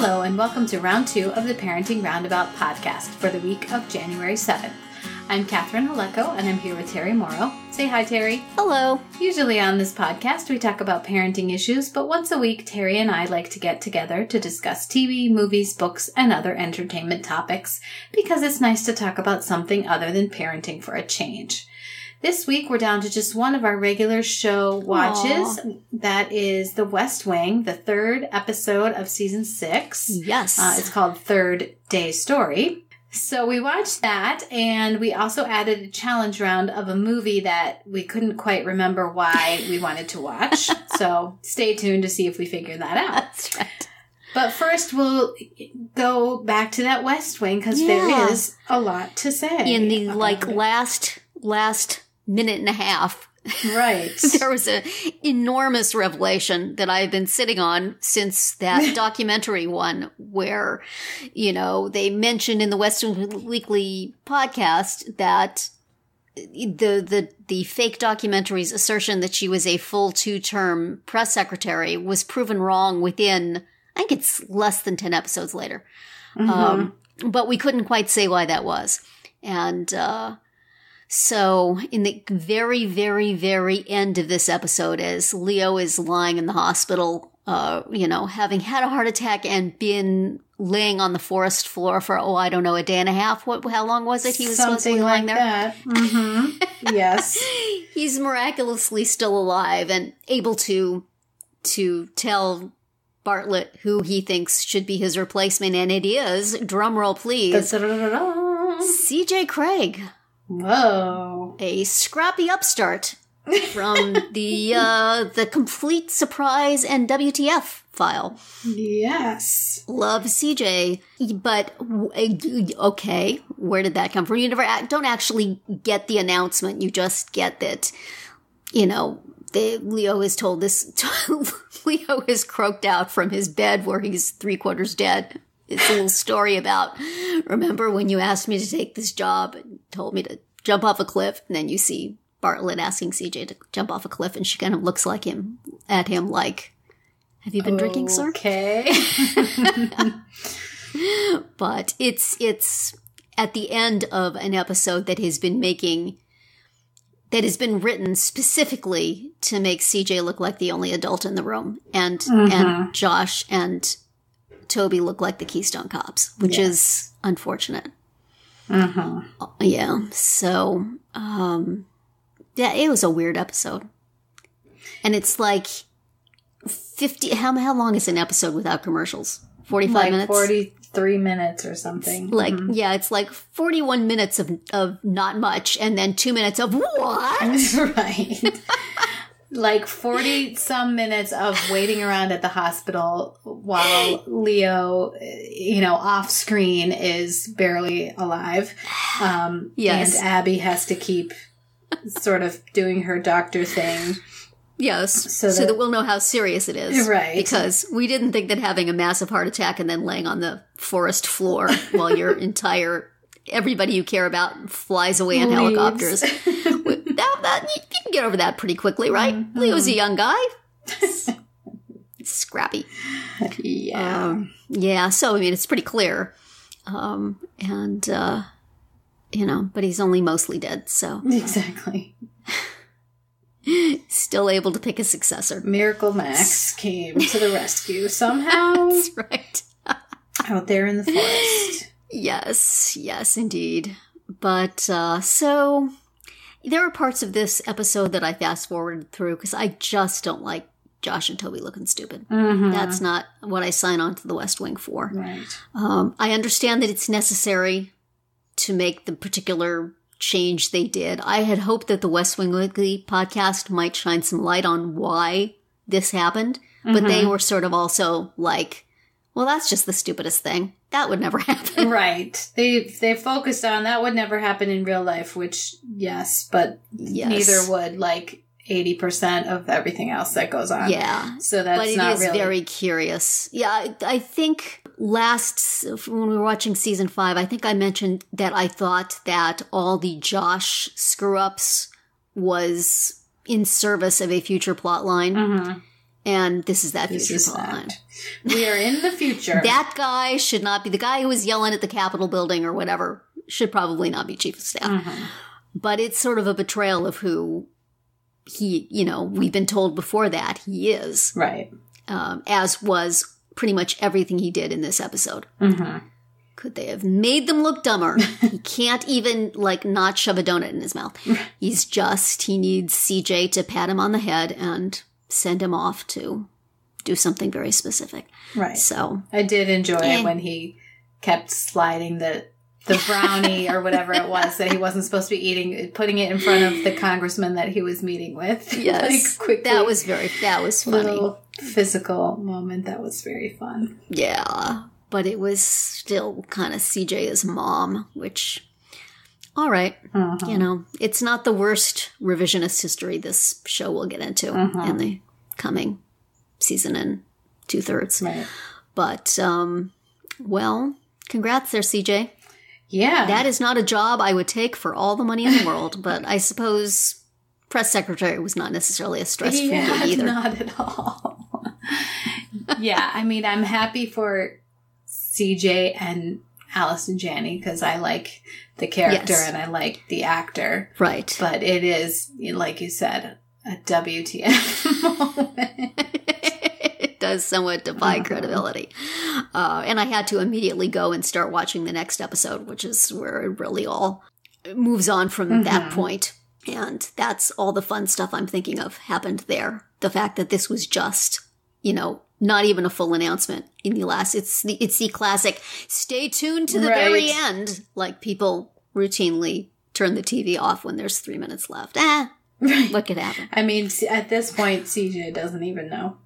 Hello, and welcome to round 2 of the Parenting Roundabout podcast for the week of January 7th. I'm Catherine Haleko, and I'm here with Terry Morrow. Say hi, Terry. Hello. Usually on this podcast, we talk about parenting issues, but once a week, Terry and I like to get together to discuss TV, movies, books, and other entertainment topics, because it's nice to talk about something other than parenting for a change. This week, we're down to just one of our regular show watches. Aww. That is The West Wing, the 3rd episode of season 6. Yes. It's called Third Day Story. So we watched that, and we also added a challenge round of a movie that we couldn't quite remember why we wanted to watch. So stay tuned to see if we figure that out. That's right. But first, we'll go back to that West Wing, because there is a lot to say. In the, last minute and a half. Right. There was an enormous revelation that I've been sitting on since that documentary one where, they mentioned in the Western Weekly podcast that the fake documentary's assertion that she was a full 2-term press secretary was proven wrong within, I think it's less than 10 episodes later. Mm-hmm. But we couldn't quite say why that was. And, so in the very, very, very end of this episode, as Leo is lying in the hospital, having had a heart attack and been laying on the forest floor for, I don't know, a day and a half. How long was it? He was supposed to be lying there? That. Mm-hmm. Yes. He's miraculously still alive and able to tell Bartlett who he thinks should be his replacement, and it is, drum roll please, CJ Cregg. Whoa. A scrappy upstart from the complete surprise and WTF file. Yes. Love CJ. But, okay, where did that come from? You don't actually get the announcement. You just get that, Leo is told this. Leo is croaked out from his bed where he's 3/4 dead. It's a little story about, remember when you asked me to take this job and told me to jump off a cliff, and then you see Bartlett asking CJ to jump off a cliff, and she kind of looks at him like, have you been drinking, sir? Okay. But it's at the end of an episode that has been written specifically to make CJ look like the only adult in the room, and Josh and Toby look like the Keystone Cops, which is unfortunate. Yeah. So, it was a weird episode. And it's like 50, how long is an episode without commercials? 45 minutes? 43 minutes or something. It's like 41 minutes of not much, and then 2 minutes of what? Right. Like 40-some minutes of waiting around at the hospital while Leo, off screen is barely alive. Yes. And Abby has to keep sort of doing her doctor thing. Yes. So that we'll know how serious it is. Right. Because we didn't think that having a massive heart attack and then laying on the forest floor while your everybody you care about flies away in helicopters. You can get over that pretty quickly, right? Mm-hmm. Leo's a young guy. Scrappy. Yeah. So, it's pretty clear. But he's only mostly dead, so. Exactly. Still able to pick a successor. Miracle Max came to the rescue somehow. That's right. Out there in the forest. Yes, indeed. But, so, there are parts of this episode that I fast-forwarded through because I just don't like Josh and Toby looking stupid. Mm-hmm. That's not what I sign on to the West Wing for. Right. I understand that it's necessary to make the particular change they did. I had hoped that the West Wing Weekly podcast might shine some light on why this happened, but they were sort of also like, well, that's just the stupidest thing. That would never happen. Right. They focused on that would never happen in real life, which, yes, but neither would, 80% of everything else that goes on. Yeah. So that's not really... But it is very curious. Yeah, I think when we were watching season 5, I think I mentioned that I thought that all the Josh screw-ups was in service of a future plot line. Mm-hmm. And this is that This future is plotline. that. We are in the future. That guy should not be, the guy who was yelling at the Capitol building or whatever, should probably not be chief of staff. But it's sort of a betrayal of who he, we've been told before that he is. Right. As was pretty much everything he did in this episode. Could they have made them look dumber? He can't even, not shove a donut in his mouth. He needs CJ to pat him on the head and send him off to do something very specific. Right. So I did enjoy it when he kept sliding the brownie or whatever it was that he wasn't supposed to be eating, putting it in front of the congressman that he was meeting with. Yes. Quickly. That was funny. Little physical moment that was very fun. Yeah. But it was still kind of CJ's mom, which, all right. It's not the worst revisionist history this show will get into in the coming season and 2/3. Right. But, congrats there, CJ. Yeah. That is not a job I would take for all the money in the world, but I suppose press secretary was not necessarily a stress-free gig either. Not at all. Yeah, I mean, I'm happy for CJ and Allison Janney because I like the character and I like the actor. Right. But it is, like you said, a WTF moment. It does somewhat defy credibility. And I had to immediately go and start watching the next episode, which is where it really all moves on from that point. And that's all the fun stuff I'm thinking of happened there. The fact that this was just, not even a full announcement in the last. It's the classic, stay tuned to the very end. Like people routinely turn the TV off when there's 3 minutes left. What could happen? I mean, at this point, CJ doesn't even know.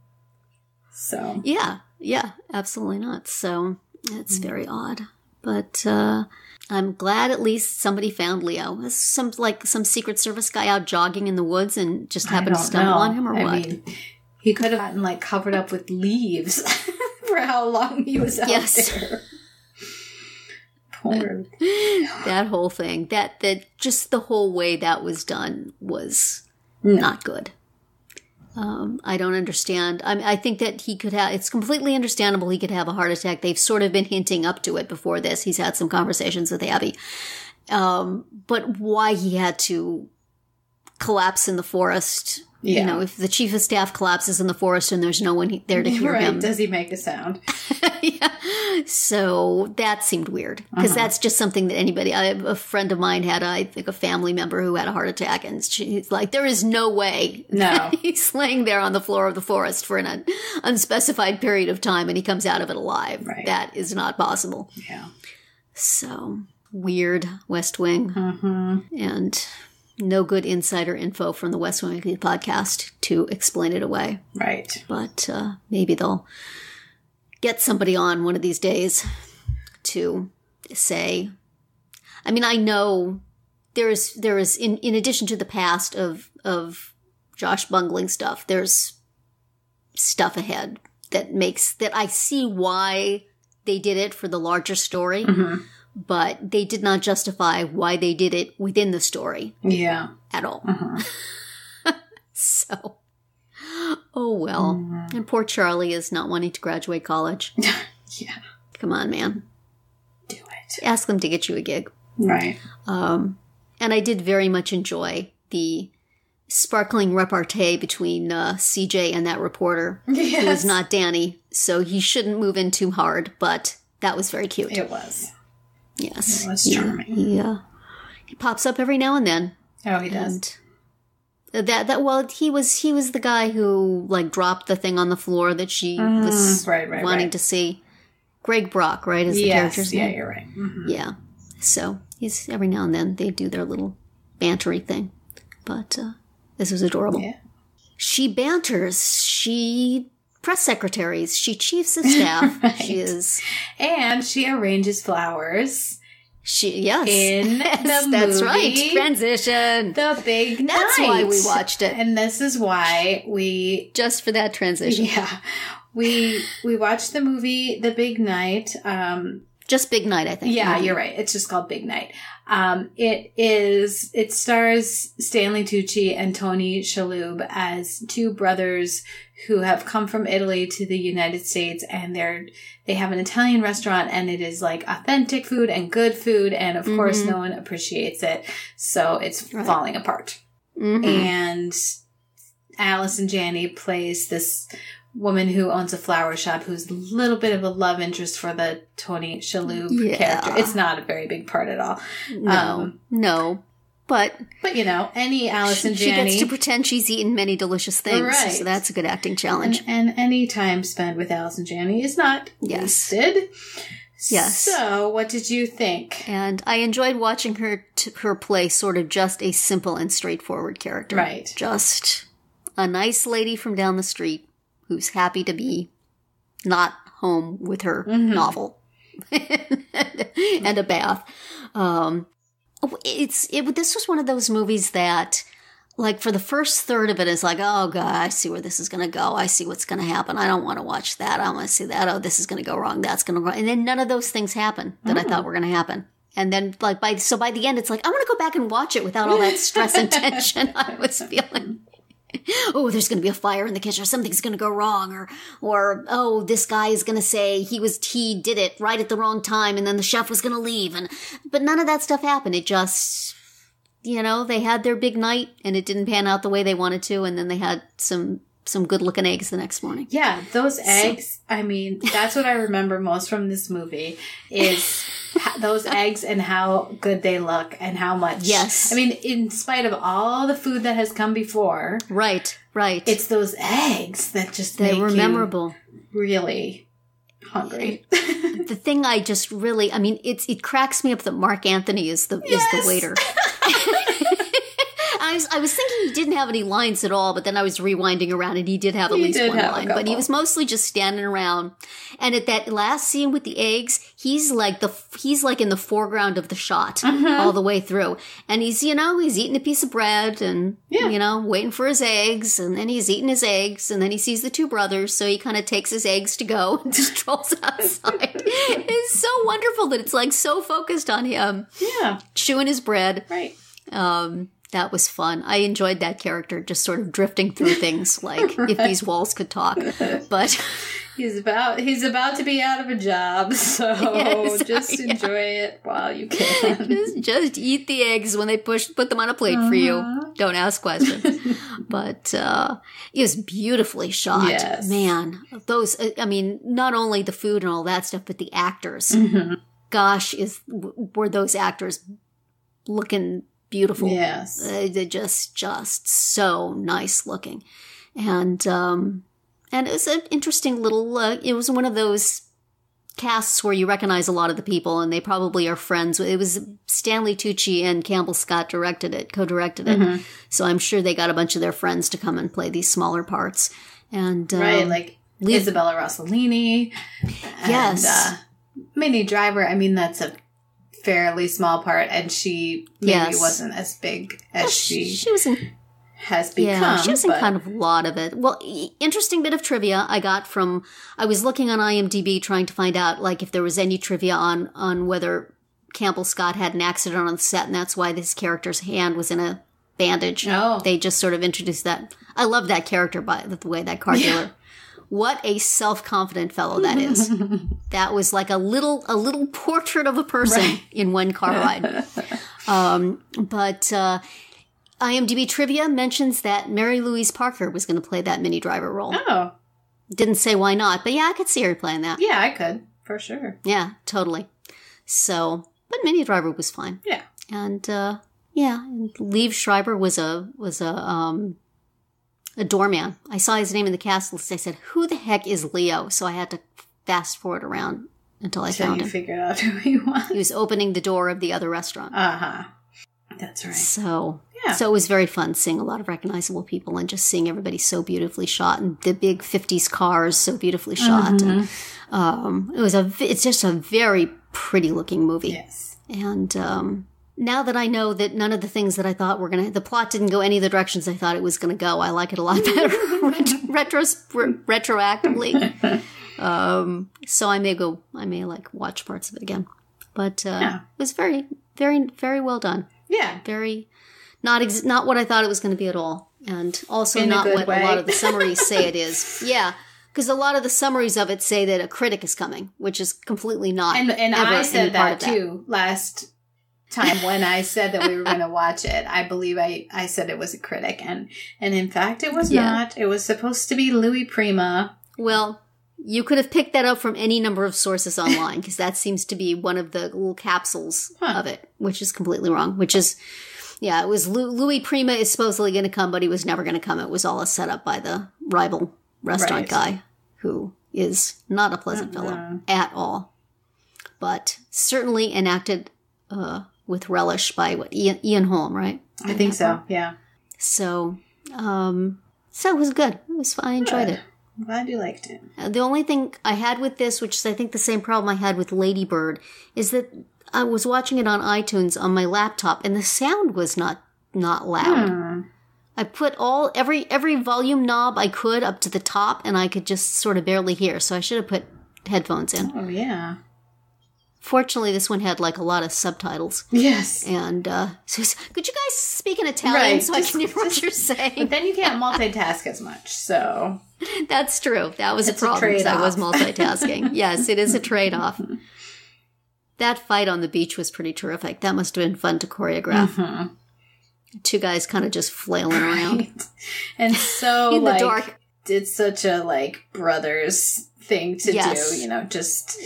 So. Yeah, absolutely not. So it's very odd. But I'm glad at least somebody found Leo. Was some Secret Service guy out jogging in the woods and just happened to stumble on him or what? Mean, he could have gotten covered up with leaves for how long he was out there. Poor. That whole thing, that just the whole way that was done was not good. I don't understand. I think that he could have, it's completely understandable he could have a heart attack. They've sort of been hinting up to it before this. He's had some conversations with Abby. But why he had to collapse in the forest, if the chief of staff collapses in the forest and there's no one there to hear him. Does he make a sound? Yeah. So that seemed weird because that's just something that a friend of mine had, I think a family member who had a heart attack, and she's like, there is no way. No. He's laying there on the floor of the forest for an unspecified period of time and he comes out of it alive. Right. That is not possible. Yeah. So weird West Wing. And no good insider info from the West Wing podcast to explain it away. Right. But maybe they'll get somebody on one of these days to say, I mean, I know there is in addition to the past of Josh bungling stuff, there's stuff ahead that I see why they did it for the larger story. But they did not justify why they did it within the story. Yeah. At all. So, oh well. And poor Charlie is not wanting to graduate college. Yeah. Come on, man. Do it. Ask them to get you a gig. Right. And I did very much enjoy the sparkling repartee between CJ and that reporter. Yes. Who is not Danny, so he shouldn't move in too hard, but that was very cute. It was. Yes. It was charming. He pops up every now and then. Oh, he does. And he was the guy who dropped the thing on the floor that she was wanting to see. Greg Brock, right? Is the character's name? Yeah, you're right. Yeah. So he's every now and then they do their little bantery thing. But this was adorable. Yeah. She banters. She press secretaries. She chiefs of staff. Right. She is. And she arranges flowers. Yes. In the movie. That's right. Transition. The Big Night. That's why we watched it. And this is why we... Just for that transition. Yeah. We watched the movie The Big Night Just Big Night, I think. Yeah, you're right. It's just called Big Night. It stars Stanley Tucci and Tony Shalhoub as two brothers who have come from Italy to the United States, and they have an Italian restaurant, and it is like authentic food and good food, and of course no one appreciates it, so it's falling apart. And Allison Janney plays this woman who owns a flower shop who's a little bit of a love interest for the Tony Shalhoub character. It's not a very big part at all. No. But you know, any Allison Janney... She gets to pretend she's eaten many delicious things. Right. So that's a good acting challenge. And any time spent with Allison Janney is not wasted. Yes. So, what did you think? And I enjoyed watching her play sort of just a simple and straightforward character. Right. Just a nice lady from down the street who's happy to be not home with her novel and a bath. This was one of those movies that, like, for the first third of it is like, oh God, I see where this is going to go. I see what's going to happen. I don't want to watch that. I don't want to see that. Oh, this is going to go wrong. That's going to go wrong. And then none of those things happen that I thought were going to happen. And then, like, by the end, it's like, I want to go back and watch it without all that stress and tension I was feeling. Oh, there's going to be a fire in the kitchen, or something's going to go wrong, or oh, this guy is going to say he did it right at the wrong time, and then the chef was going to leave, but none of that stuff happened. It just, you know, they had their big night, and it didn't pan out the way they wanted to, and then they had some good looking eggs the next morning. Yeah, those eggs. I mean, that's what I remember most from this movie is those eggs and how good they look and how much. Yes. I mean, in spite of all the food that has come before. Right. It's those eggs that just make you memorable. Really hungry. The thing I just really, I mean, it cracks me up that Mark Anthony is the waiter. I was thinking he didn't have any lines at all, but then I was rewinding around and he did have at least one line. But he was mostly just standing around. And at that last scene with the eggs, he's like in the foreground of the shot all the way through. And he's eating a piece of bread and, waiting for his eggs. And then he's eating his eggs. And then he sees the two brothers. So he kind of takes his eggs to go and just strolls outside. It's so wonderful that it's like so focused on him. Yeah. Chewing his bread. Right. That was fun. I enjoyed that character just sort of drifting through things like if these walls could talk. But he's about to be out of a job, so just enjoy it while you can. Just eat the eggs when they put them on a plate for you. Don't ask questions. But it was beautifully shot. Yes. Man, those, I mean, not only the food and all that stuff, but the actors. Gosh, were those actors looking beautiful. Yes. They're just so nice looking. And it was an interesting little, it was one of those casts where you recognize a lot of the people and they probably are friends. It was Stanley Tucci and Campbell Scott co-directed it. So I'm sure they got a bunch of their friends to come and play these smaller parts. And, like Isabella Rossellini. Yes. And, Minnie Driver, I mean, that's a fairly small part, and she maybe wasn't as big as she has become. Yeah, she was in kind of a lot of it. Well, interesting bit of trivia I got from, I was looking on IMDb trying to find out, like, if there was any trivia on whether Campbell Scott had an accident on the set, and that's why this character's hand was in a bandage. Oh. They just sort of introduced that. I love that character, by the way, that car dealer. Yeah. What a self-confident fellow that is. That was like a little portrait of a person in one car ride. But IMDb trivia mentions that Mary Louise Parker was going to play that Minnie Driver role. Oh. Didn't say why not, but yeah, I could see her playing that. Yeah, I could, for sure. Yeah, totally. So, but Minnie Driver was fine. Yeah. And, and Liev Schreiber was a doorman. I saw his name in the cast list. I said, who the heck is Leo? So I had to fast forward around until I found him. You figured out who he was. He was opening the door of the other restaurant. That's right. So it was very fun seeing a lot of recognizable people and just seeing everybody so beautifully shot and the big 50s cars so beautifully shot. And, it's just a very pretty looking movie. Yes. And, now that I know that none of the things that I thought were the plot didn't go any of the directions I thought it was going to go, I like it a lot better retroactively. So I may watch parts of it again. But it was very, very, very well done. Yeah. Very, not what I thought it was going to be at all. And also not what way. A lot of the summaries say it is. Yeah. Because a lot of the summaries of it say that a critic is coming, which is completely not. And ever I said any part that of too last time when I said that we were going to watch it. I believe I said it was a critic. And in fact, it was not. It was supposed to be Louis Prima. Well, you could have picked that up from any number of sources online, because that seems to be one of the little capsules of it, which is completely wrong. Which is, it was Louis Prima is supposedly going to come, but he was never going to come. It was all a setup by the rival restaurant guy, who is not a pleasant fellow at all. But certainly enacted with relish by Ian Holm, right? I think so, yeah. So it was good. It was fun. I enjoyed it. I'm glad you liked it. The only thing I had with this, which is I think the same problem I had with Lady Bird, is that I was watching it on iTunes on my laptop, and the sound was not loud. I put every volume knob I could up to the top, and I could just sort of barely hear, so I should have put headphones in. Oh, yeah. Fortunately, this one had, like, a lot of subtitles. Yes. And so could you guys speak in Italian I can hear what you're saying? But then you can't multitask as much, so... That's true. That was a problem, because I was multitasking. Yes, it is a trade-off. That fight on the beach was pretty terrific. That must have been fun to choreograph. Mm-hmm. Two guys kind of just flailing around. And so, in the dark. It's such a, brothers thing to do, just...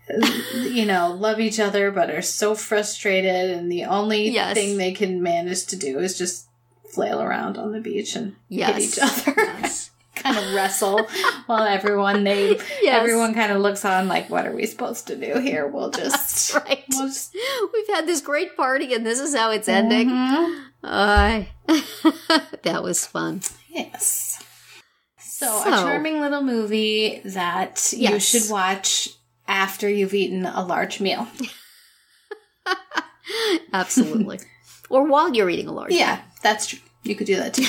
love each other, but are so frustrated, and the only thing they can manage to do is just flail around on the beach and hit each other. Yes. Kind of wrestle while everyone kind of looks on like, what are we supposed to do here? We'll just... That's right. We've had this great party, and this is how it's ending. That was fun. Yes. So, a charming little movie that you should watch after you've eaten a large meal. Absolutely. Or while you're eating a large meal. Yeah, that's true. You could do that too.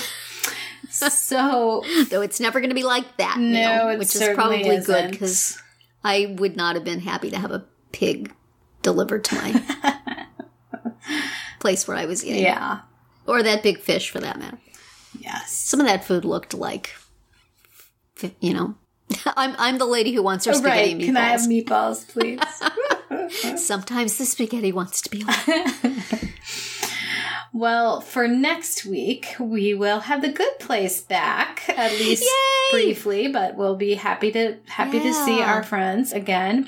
So, though it's never going to be like that meal, which is probably good, because I would not have been happy to have a pig delivered to my place where I was eating. Yeah. Or that big fish, for that matter. Yes. Some of that food looked like, I'm the lady who wants her spaghetti and meatballs. Can I have meatballs, please? Sometimes the spaghetti wants to be like. Well, for next week, we will have The Good Place back, at least briefly, but we'll be happy to see our friends again.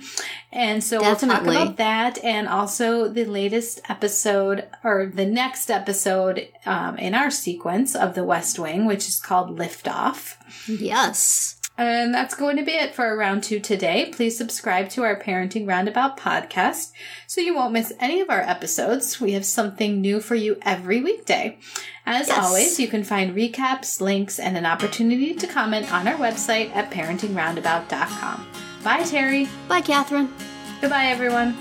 And so we'll talk about that, and also the latest episode, or the next episode in our sequence of The West Wing, which is called Liftoff. Yes. And that's going to be it for Round 2 today. Please subscribe to our Parenting Roundabout podcast so you won't miss any of our episodes. We have something new for you every weekday. As always, you can find recaps, links, and an opportunity to comment on our website at parentingroundabout.com. Bye, Terry. Bye, Catherine. Goodbye, everyone.